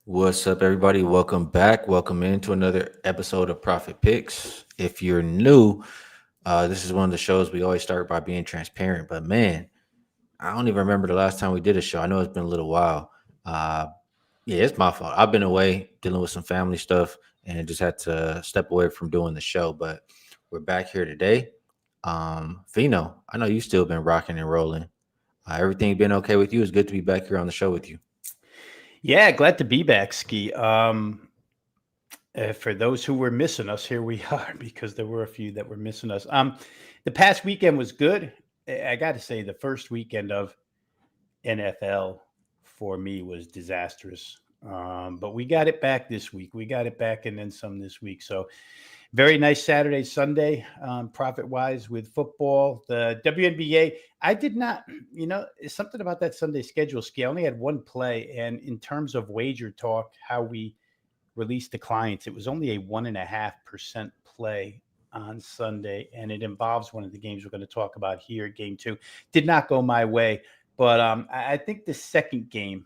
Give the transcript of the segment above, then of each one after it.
What's up, everybody? Welcome back. Welcome into another episode of Profit Picks. If you're new, this is one of the shows we always start by being transparent. But man, I don't even remember the last time we did a show. I know it's been a little while. Uh, yeah, it's my fault. I've been away dealing with some family stuff and just had to step away from doing the show. But we're back here today. Vino, I know you still been rocking and rolling. Everything been okay with you? It's good to be back here on the show with you. Yeah, glad to be back, Skee. For those who were missing us, here we are because there were a few that were missing us. The past weekend was good. I got to say, the first weekend of NFL for me was disastrous. But we got it back this week. We got it back and then some this week. So very nice Saturday, Sunday, profit wise with football. The WNBA, I did not, it's something about that Sunday schedule, Ski. I only had one play. And in terms of wager talk, how we released the clients, it was only a 1.5% play on Sunday. And it involves one of the games we're going to talk about here, game two. Did not go my way. But I think the second game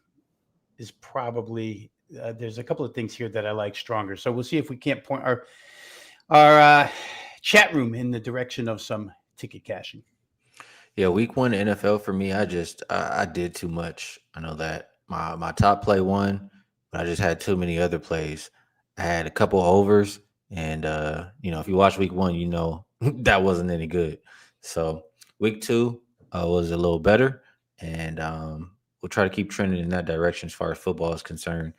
is probably, there's a couple of things here that I like stronger. So we'll see if we can't point our chat room in the direction of some ticket cashing. Yeah, week one NFL for me, I did too much. I know that my top play won, but I just had too many other plays. I had a couple overs, and if you watch week one, you know that wasn't any good. So week two was a little better, and we'll try to keep trending in that direction as far as football is concerned.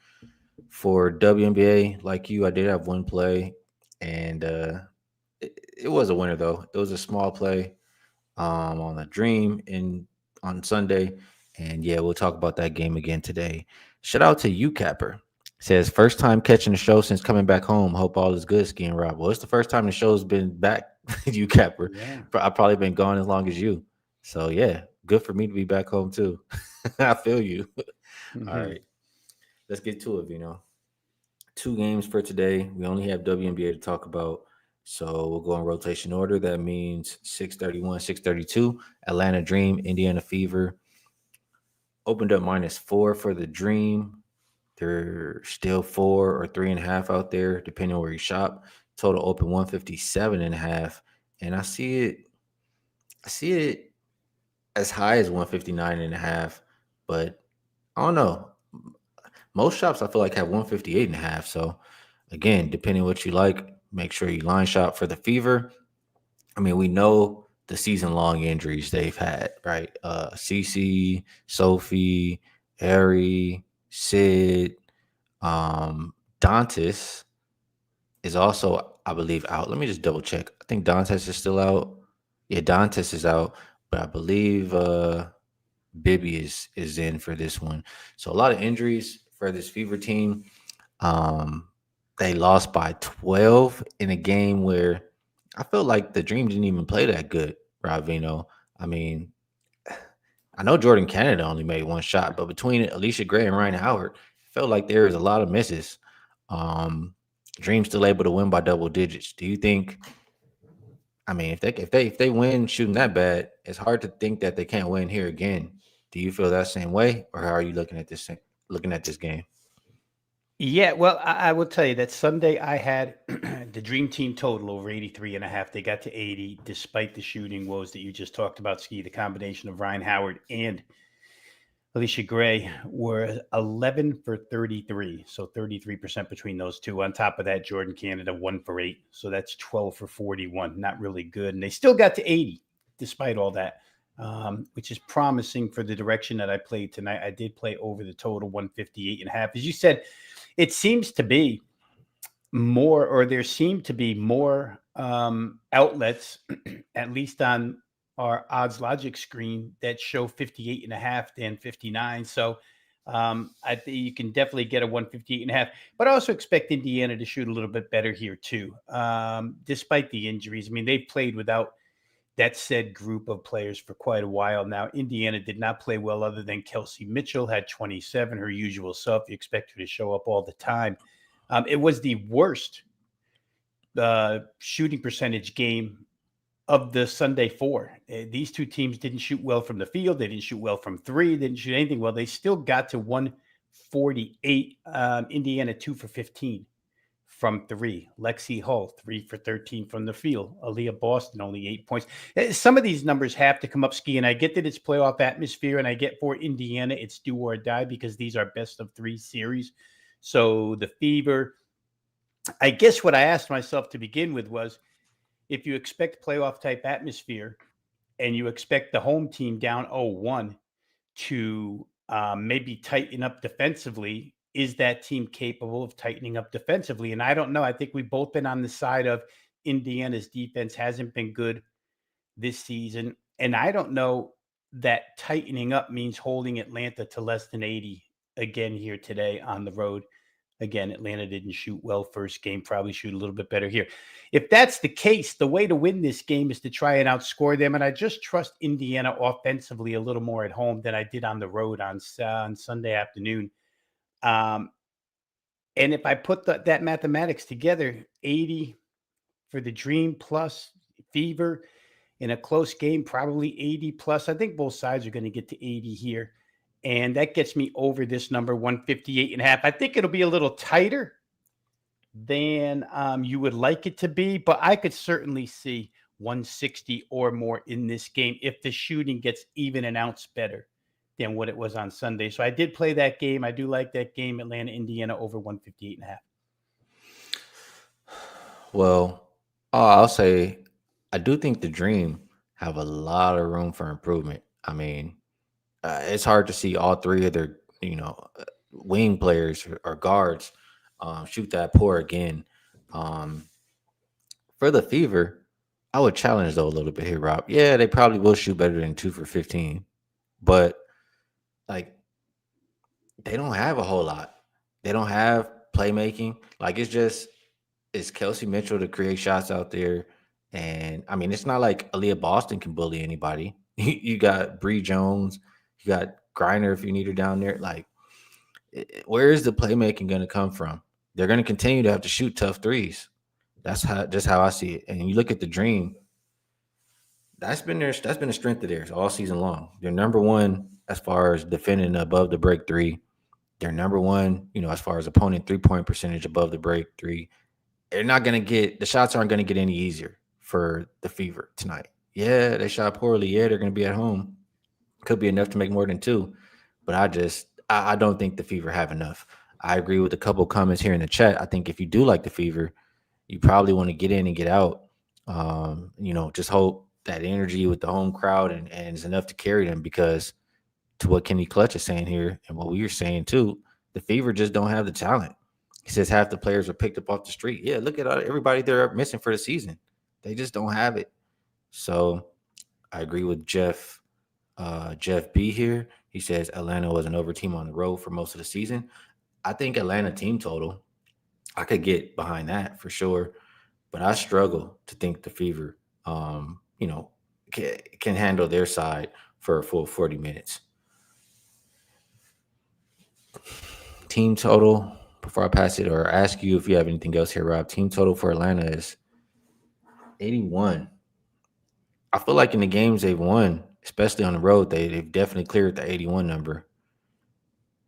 For WNBA, like you, I did have one play, and it was a winner though. It was a small play on a dream in on Sunday. And yeah, we'll talk about that game again today. Shout out to you, Capper. Says first time catching the show since coming back home. Hope all is good, Ski and Rob. Well, it's the first time the show's been back, you Capper. Yeah. I've probably been gone as long as you. So yeah, good for me to be back home too. I feel you. All Mm-hmm. right, let's get to it, two games for today. We only have WNBA to talk about. So we'll go in rotation order. That means 631, 632. Atlanta Dream, Indiana Fever. Opened up -4 for the Dream. They're still 4 or 3.5 out there, depending on where you shop. Total open 157.5. And I see it as high as 159.5, but I don't know. Most shops I feel like have 158.5. So again, depending what you like, make sure you line shop for the Fever. I mean, we know the season long injuries they've had, right? CC, Sophie, Harry, Sid, Dantas is also, I believe, out. Let me just double check. I think Dantas is still out. Yeah, Dantas is out, but I believe Bibby is in for this one. So a lot of injuries for this Fever team. Um, they lost by 12 in a game where I felt like the Dream didn't even play that good, Rob Veno. I mean, I know Jordan Canada only made one shot, but between Alicia Gray and Ryan Howard, it felt like there was a lot of misses. Um, Dream still able to win by double digits. Do you think? I mean, if they win shooting that bad, it's hard to think that they can't win here again. Do you feel that same way, or how are you looking at this game? Yeah, well, I will tell you that Sunday I had the dream team total over 83.5. They got to 80 despite the shooting woes that you just talked about, Ski. The combination of Ryan Howard and Alicia Gray were 11 for 33. So 33% between those two. On top of that, Jordan Canada 1 for 8. So that's 12 for 41. Not really good. And they still got to 80 despite all that, which is promising for the direction that I played tonight. I did play over the total 158.5. As you said, it seems to be more, or there seem to be more outlets, at least on our odds logic screen, that show 58.5 than 59. So I think you can definitely get a 158.5, but I also expect Indiana to shoot a little bit better here too, despite the injuries. I mean, they've played without that said group of players for quite a while now. Indiana did not play well, other than Kelsey Mitchell had 27, her usual self. You expect her to show up all the time. It was the worst shooting percentage game of the Sunday four. These two teams didn't shoot well from the field. They didn't shoot well from three. They didn't shoot anything well. They still got to 48. Indiana 2 for 15 from three. Lexi Hull 3 for 13 from the field. Aaliyah Boston only 8 points. Some of these numbers have to come up, Ski, and I get that it's playoff atmosphere, and I get for Indiana it's do or die because these are best of three series. So the Fever. I guess what I asked myself to begin with was if you expect playoff type atmosphere and you expect the home team down 0-1 to maybe tighten up defensively, is that team capable of tightening up defensively? And I don't know. I think we've both been on the side of Indiana's defense hasn't been good this season. And I don't know that tightening up means holding Atlanta to less than 80 again here today on the road. Again, Atlanta didn't shoot well first game, probably shoot a little bit better here. If that's the case, the way to win this game is to try and outscore them. And I just trust Indiana offensively a little more at home than I did on the road on Sunday afternoon. Um, and if I put that mathematics together, 80 for the Dream plus Fever in a close game, probably 80 plus. I think both sides are going to get to 80 here. And that gets me over this number, 158.5. I think it'll be a little tighter than you would like it to be, but I could certainly see 160 or more in this game if the shooting gets even an ounce better than what it was on Sunday. So I did play that game. I do like that game, Atlanta, Indiana, over 158.5. Well, I'll say I do think the Dream have a lot of room for improvement. I mean, it's hard to see all three of their, wing players or guards shoot that poor again. Um, for the Fever, I would challenge though a little bit here, Rob. Yeah, they probably will shoot better than 2 for 15, but like they don't have a whole lot. They don't have playmaking. Like it's Kelsey Mitchell to create shots out there. And I mean, it's not like Aaliyah Boston can bully anybody. You got Bree Jones, you got Griner if you need her down there. Like, where is the playmaking going to come from? They're going to continue to have to shoot tough threes. That's how I see it. And you look at the Dream, that's been a strength of theirs all season long. They're number one as far as defending above the break three. They're number one, as far as opponent 3-point percentage above the break three. They're not going to get the shots aren't going to get any easier for the Fever tonight. Yeah, they shot poorly. Yeah, they're going to be at home. Could be enough to make more than two, but I don't think the Fever have enough. I agree with a couple comments here in the chat. I think if you do like the Fever, you probably want to get in and get out. Just hope that energy with the home crowd and is enough to carry them because to what Kenny Clutch is saying here and what we were saying too, the Fever just don't have the talent. He says half the players are picked up off the street. Yeah, look at everybody they're missing for the season. They just don't have it. So I agree with Jeff B here. He says Atlanta was an over team on the road for most of the season. I think Atlanta team total, I could get behind that for sure. But I struggle to think the Fever, can handle their side for a full 40 minutes. Team total, before I pass it or ask you if you have anything else here, Rob, team total for Atlanta is 81. I feel like in the games they've won, especially on the road, they've definitely cleared the 81 number.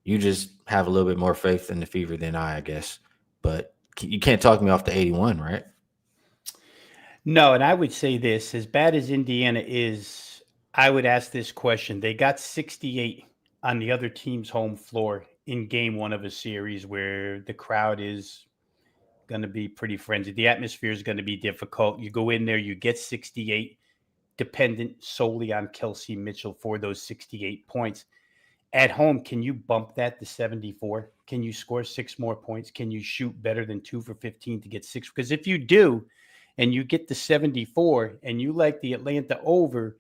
You just have a little bit more faith in the Fever than I guess. But you can't talk me off the 81, right? No, and I would say this as bad as Indiana is, I would ask this question. They got 68 on the other team's home floor in game one of a series where the crowd is going to be pretty frenzied. The atmosphere is going to be difficult. You go in there, you get 68, dependent solely on Kelsey Mitchell for those 68 points. At home, can you bump that to 74? Can you score 6 more points? Can you shoot better than 2 for 15 to get six? Because if you do, and you get to 74 and you like the Atlanta over,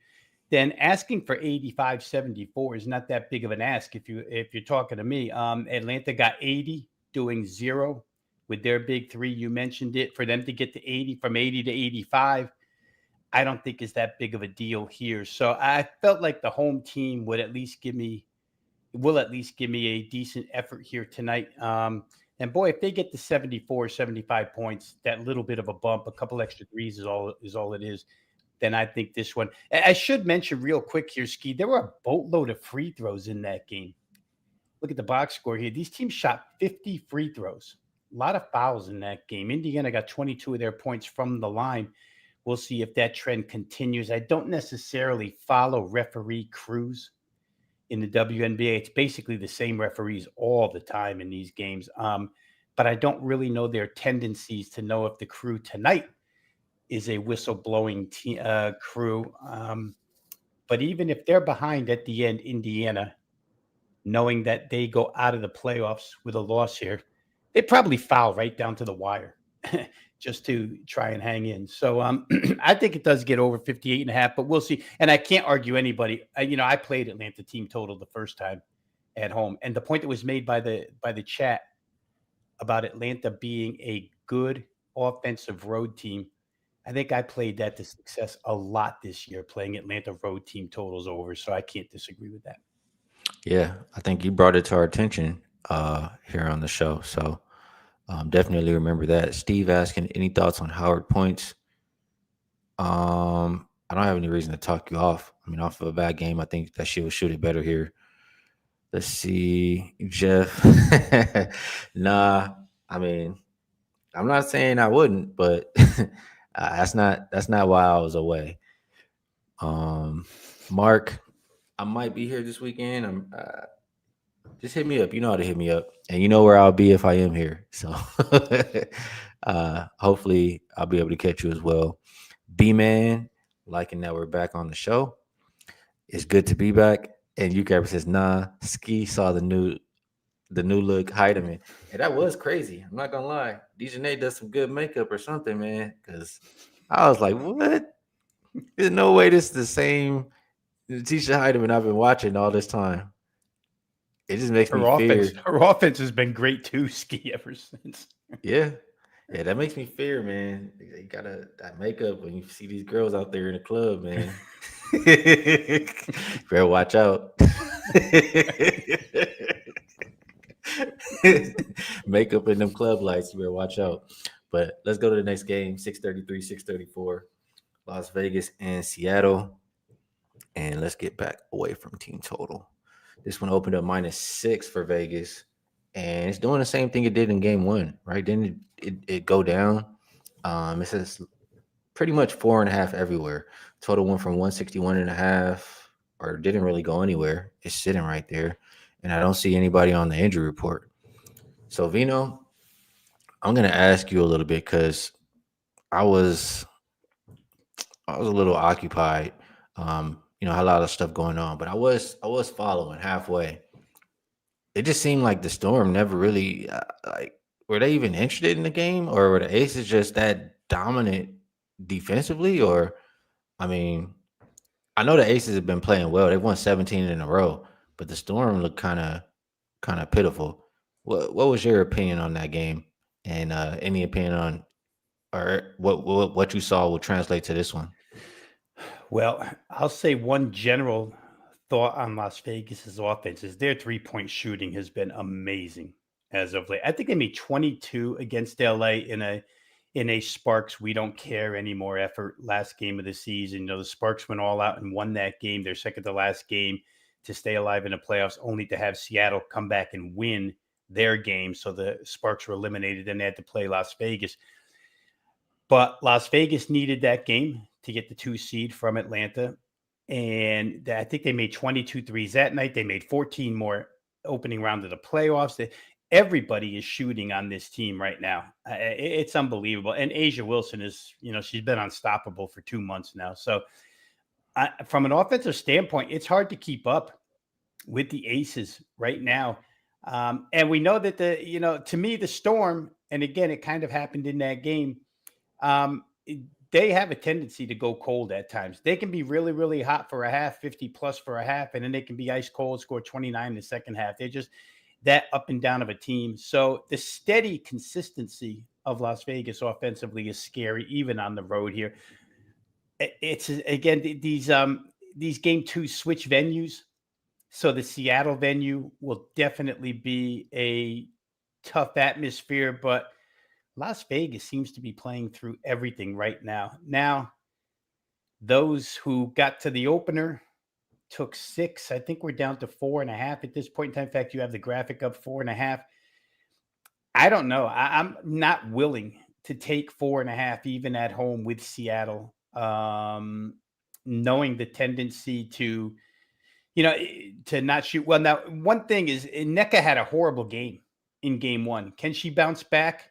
then asking for 85, 74 is not that big of an ask if you're talking to me. Atlanta got 80 doing zero with their big three. You mentioned it. For them to get to 80, from 80 to 85, I don't think is that big of a deal here. So I felt like the home team will at least give me a decent effort here tonight. And boy, if they get to 74, 75 points, that little bit of a bump, a couple extra threes is all it is. Then I think this one. I should mention real quick here, Skee, there were a boatload of free throws in that game. look at the box score here. These teams shot 50 free throws. A lot of fouls in that game. Indiana got 22 of their points from the line. We'll see if that trend continues. I don't necessarily follow referee crews in the WNBA. It's basically the same referees all the time in these games. But I don't really know their tendencies to know if the crew tonight is a whistleblowing crew. But even if they're behind at the end, Indiana, knowing that they go out of the playoffs with a loss here, they probably foul right down to the wire just to try and hang in. So I think it does get over 58.5, but we'll see. And I can't argue anybody. I played Atlanta team total the first time at home. And the point that was made by the chat about Atlanta being a good offensive road team, I think I played that to success a lot this year, playing Atlanta road team totals over. So I can't disagree with that. Yeah, I think you brought it to our attention here on the show. So definitely remember that. Steve asking, any thoughts on Howard points? I don't have any reason to talk you off. I mean, off of a bad game, I think that she will shoot it better here. Let's see, Jeff. Nah, I mean, I'm not saying I wouldn't, but that's not why I was away. Um, Mark, I might be here this weekend. Just hit me up. You know how to hit me up, and you know where I'll be if I am here. So, hopefully, I'll be able to catch you as well. B man, liking that we're back on the show. It's good to be back. And Yuka says, "Nah, Skee saw the new look Heidemann, and that was crazy. I'm not gonna lie. DJ does some good makeup or something, man. Because I was like, what? There's no way this is the same Tisha Heidemann I've been watching all this time. It just makes me Her offense, fear. her offense has been great too, Ski, ever since. Yeah. Yeah, that makes me fear, man. You gotta that makeup when you see these girls out there in the club, man. Better watch out. Makeup in them club lights, you better watch out. But let's go to the next game. 6:33, 6:34. Las Vegas and Seattle. And let's get back away from team total. This one opened up -6 for Vegas. And it's doing the same thing it did in game one, right? Didn't it go down? It says pretty much 4.5 everywhere. Total went from 161.5, or didn't really go anywhere. It's sitting right there. And I don't see anybody on the injury report. So Vino, I'm gonna ask you a little bit because I was I was a little occupied. Had a lot of stuff going on, but I was following halfway. It just seemed like the Storm never really like were they even interested in the game, or were the Aces just that dominant defensively? Or I mean, I know the Aces have been playing well; they've won 17 in a row, but the Storm looked kind of pitiful. What was your opinion on that game, and any opinion on or what you saw will translate to this one? Well, I'll say one general thought on Las Vegas's offense is their three-point shooting has been amazing as of late. I think they made 22 against LA in a Sparks we don't care anymore effort last game of the season. The Sparks went all out and won that game, their second to last game to stay alive in the playoffs, only to have Seattle come back and win their game. So the Sparks were eliminated and they had to play Las Vegas. But Las Vegas needed that game to get the 2 seed from Atlanta. And I think they made 22 threes that night. They made 14 more opening round of the playoffs. Everybody is shooting on this team right now. It's unbelievable. And Asia Wilson she's been unstoppable for 2 months now. So from an offensive standpoint, it's hard to keep up with the Aces right now. And we know that to me, the Storm, and again, it kind of happened in that game. Um, they have a tendency to go cold at times. They can be really, really hot for a half, 50 plus for a half, and then they can be ice cold, score 29 in the second half. They're just that up and down of a team. So the steady consistency of Las Vegas offensively is scary, even on the road here. It's again these game two switch venues. So the Seattle venue will definitely be a tough atmosphere, but Las Vegas seems to be playing through everything right now. Now, those who got to the opener took 6. I think we're down to 4.5 at this point in time. In fact, you have the graphic up 4.5. I don't know. I'm not willing to take 4.5 even at home with Seattle. Knowing the tendency to, to not shoot well. Now, one thing is, Nneka had a horrible game in game one. Can she bounce back?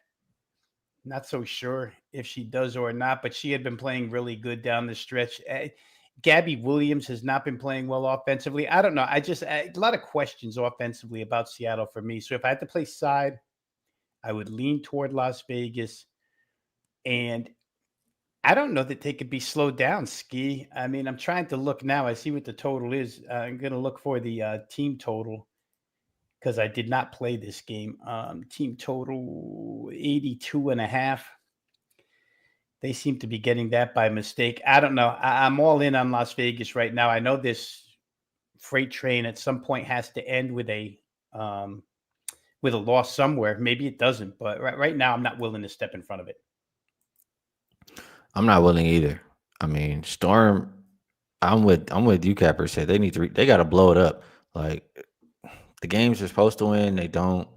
Not so sure if she does or not, but she had been playing really good down the stretch. Gabby Williams has not been playing well offensively. I don't know. A lot of questions offensively about Seattle for me. So if I had to play side, I would lean toward Las Vegas. And I don't know that they could be slowed down, Skee. I mean, I'm trying to look now. I see what the total is. I'm going to look for the team total because I did not play this game. Team total 82.5. They seem to be getting that by mistake. I don't know. I'm all in on Las Vegas right now. I know this freight train at some point has to end um, with a loss somewhere. Maybe it doesn't, but right now I'm not willing to step in front of it. I'm not willing either. I mean, Storm. I'm with you, Capper. Said they need to. They got to blow it up. Like the games they're supposed to win, they don't.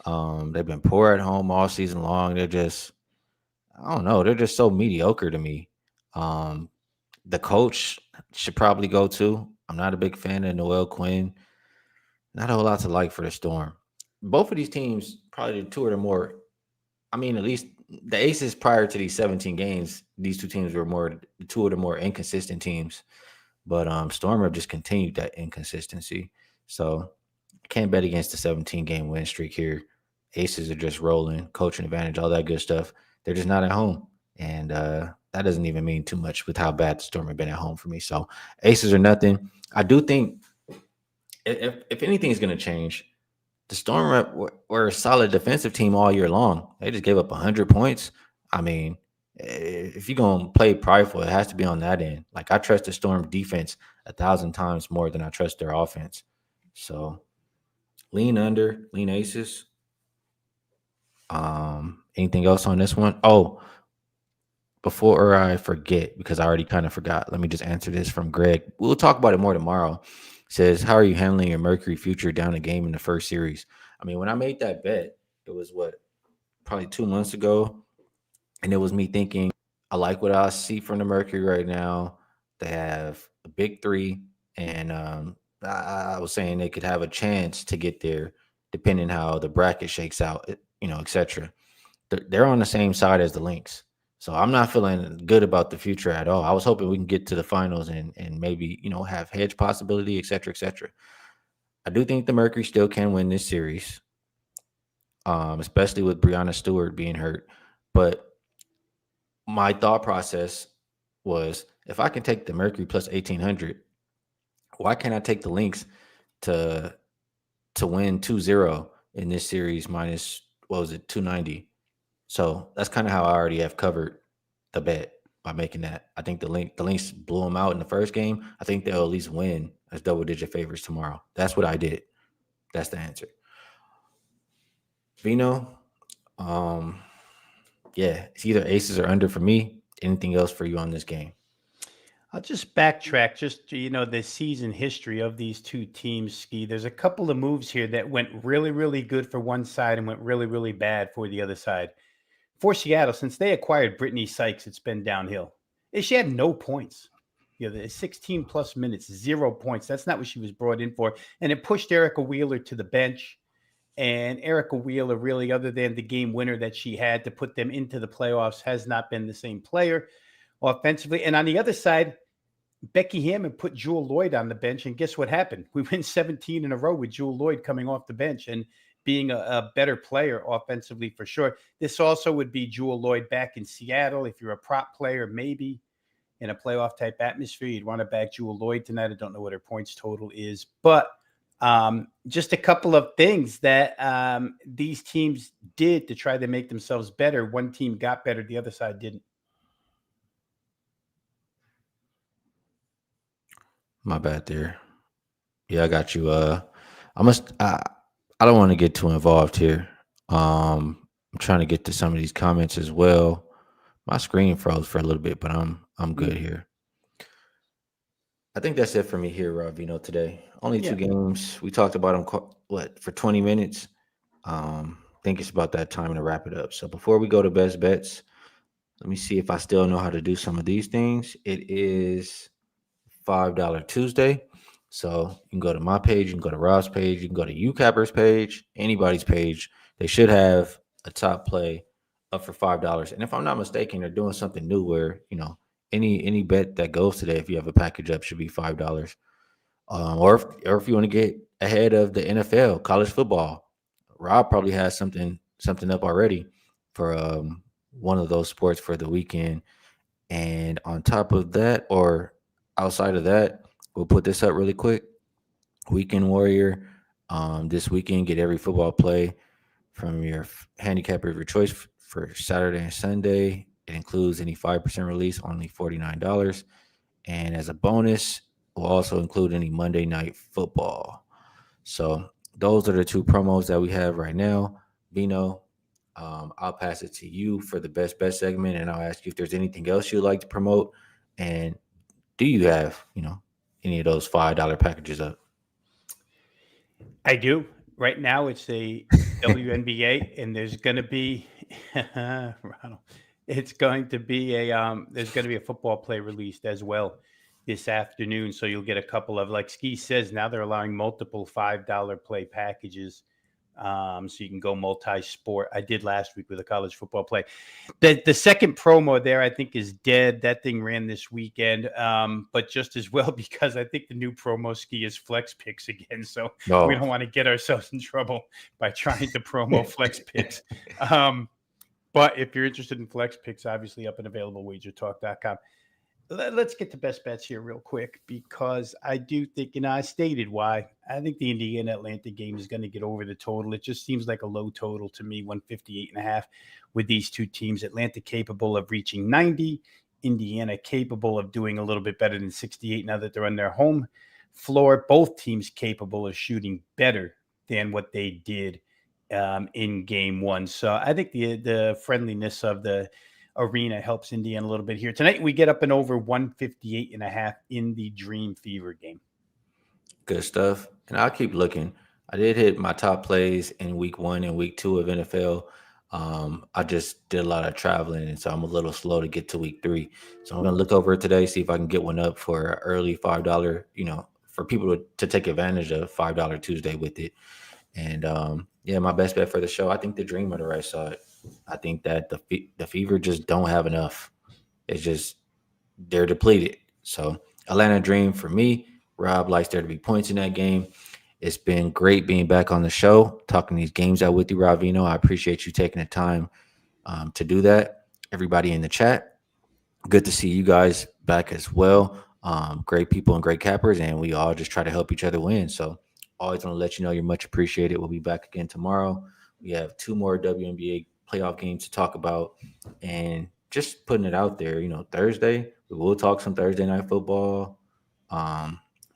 They've been poor at home all season long. They're just. I don't know. They're just so mediocre to me. Um, the coach should probably go too. I'm not a big fan of Noel Quinn. Not a whole lot to like for the Storm. Both of these teams, probably the two of the more. I mean, at least the Aces prior to these 17 games, these two teams were more two of the more inconsistent teams. But Storm have just continued that inconsistency. So I can't bet against the 17 game win streak here. Aces are just rolling, coaching advantage, all that good stuff. They're just not at home. And that doesn't even mean too much with how bad the Storm have been at home for me. So Aces are nothing. I do think if anything is going to change, the Storm were a solid defensive team all year long. They just gave up 100 points. I mean, if you're going to play prideful, it has to be on that end. Like, I trust the Storm defense 1,000 times more than I trust their offense. So, lean under, lean aces. Anything else on this one? Oh, before I forget, because I already kind of forgot, let me just answer this from Greg. We'll talk about it more tomorrow. Says, how are you handling your Mercury future down a game in the first series? I mean, when I made that bet, it was what, probably 2 months ago. And it was me thinking, I like what I see from the Mercury right now. They have a big three, and I was saying they could have a chance to get there, depending how the bracket shakes out, etc. They're on the same side as the Lynx, so I'm not feeling good about the future at all. I was hoping we can get to the finals and maybe have hedge possibility, etc., etc. I do think the Mercury still can win this series, especially with Brianna Stewart being hurt, but my thought process was if I can take the Mercury plus 1800, why can't I take the Lynx to win 2-0 in this series minus what was it 290? So that's kind of how I already have covered the bet by making that. I think the Lynx blew them out in the first game. I think they'll at least win as double digit favorites tomorrow. That's what I did. That's the answer. Vino, um, yeah, it's either aces or under for me. Anything else for you on this game? I'll just backtrack just to, the season history of these two teams, Ski. There's a couple of moves here that went really, really good for one side and went really, really bad for the other side. For Seattle, since they acquired Brittany Sykes, it's been downhill. She had no points. The 16 plus minutes, 0 points. That's not what she was brought in for. And it pushed Erica Wheeler to the bench. And Erica Wheeler, really, other than the game winner that she had to put them into the playoffs, has not been the same player offensively. And on the other side, Becky Hammond put Jewel Lloyd on the bench, and guess what happened? We win 17 in a row with Jewel Lloyd coming off the bench and being a better player offensively for sure. This also would be Jewel Lloyd back in Seattle. If you're a prop player, maybe in a playoff type atmosphere, you'd want to back Jewel Lloyd tonight. I don't know what her points total is, but just a couple of things that these teams did to try to make themselves better. One team got better, the other side didn't. My bad there. Yeah, I got you. I must. I don't want to get too involved here. I'm trying to get to some of these comments as well. My screen froze for a little bit, but I'm good Mm. here. I think that's it for me here, Rob Veno, today. Only two Yeah. games. We talked about them, what, for 20 minutes? I think it's about that time to wrap it up. So before we go to best bets, let me see if I still know how to do some of these things. It is $5 Tuesday. So you can go to my page, you can go to Rob's page, you can go to UCapper's page, anybody's page. They should have a top play up for $5. And if I'm not mistaken, they're doing something new where, any bet that goes today, if you have a package up, should be $5. Or if you want to get ahead of the NFL, college football, Rob probably has something up already for one of those sports for the weekend. And on top of that, or outside of that, we'll put this up really quick. Weekend Warrior. This weekend, get every football play from your handicapper of your choice for Saturday and Sunday. It includes any 5% release, only $49. And as a bonus, we'll also include any Monday night football. So those are the two promos that we have right now. Vino, I'll pass it to you for the best bet segment, and I'll ask you if there's anything else you'd like to promote. And do you have, any of those $5 packages up? I do. Right now, it's a WNBA, and there's going to be, Ronald, it's going to be there's going to be a football play released as well this afternoon. So you'll get a couple of, like Skee says, now they're allowing multiple $5 play packages. So you can go multi-sport. I did last week with a college football play. The second promo there, I think, is dead. That thing ran this weekend, but just as well because I think the new promo Skee is flex picks again. So we No. don't want to get ourselves in trouble by trying to promo flex picks. But if you're interested in flex picks, obviously up and available, wagertalk.com. Let's get to best bets here real quick because I do think, I stated why. I think the Indiana Atlanta game is going to get over the total. It just seems like a low total to me, 158.5 with these two teams. Atlanta capable of reaching 90, Indiana capable of doing a little bit better than 68 now that they're on their home floor. Both teams capable of shooting better than what they did in game one. So I think the friendliness of the arena helps Indiana a little bit here. Tonight, we get up and over 158.5 in the Dream Fever game. Good stuff. And I'll keep looking. I did hit my top plays in week 1 and week 2 of NFL. I just did a lot of traveling, and so I'm a little slow to get to week 3. So I'm gonna look over it today, see if I can get one up for an early $5. For people to take advantage of $5 Tuesday with it. And yeah, my best bet for the show, I think the Dream are the right side. I think that the Fever just don't have enough. It's just they're depleted. So Atlanta Dream for me. Rob likes there to be points in that game. It's been great being back on the show, talking these games out with you, Rob Veno. I appreciate you taking the time to do that. Everybody in the chat, good to see you guys back as well. Great people and great cappers, and we all just try to help each other win. So always want to let you know you're much appreciated. We'll be back again tomorrow. We have 2 more WNBA playoff games to talk about, and just putting it out there. Thursday we will talk some Thursday night football.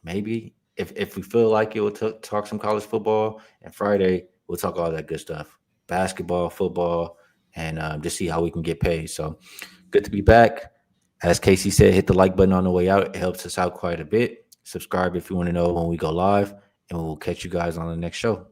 Maybe if we feel like it, we'll talk some college football, and Friday we'll talk all that good stuff, basketball, football, and just see how we can get paid. So good to be back. As Casey said, hit the like button on the way out. It helps us out quite a bit. Subscribe if you want to know when we go live, and we'll catch you guys on the next show.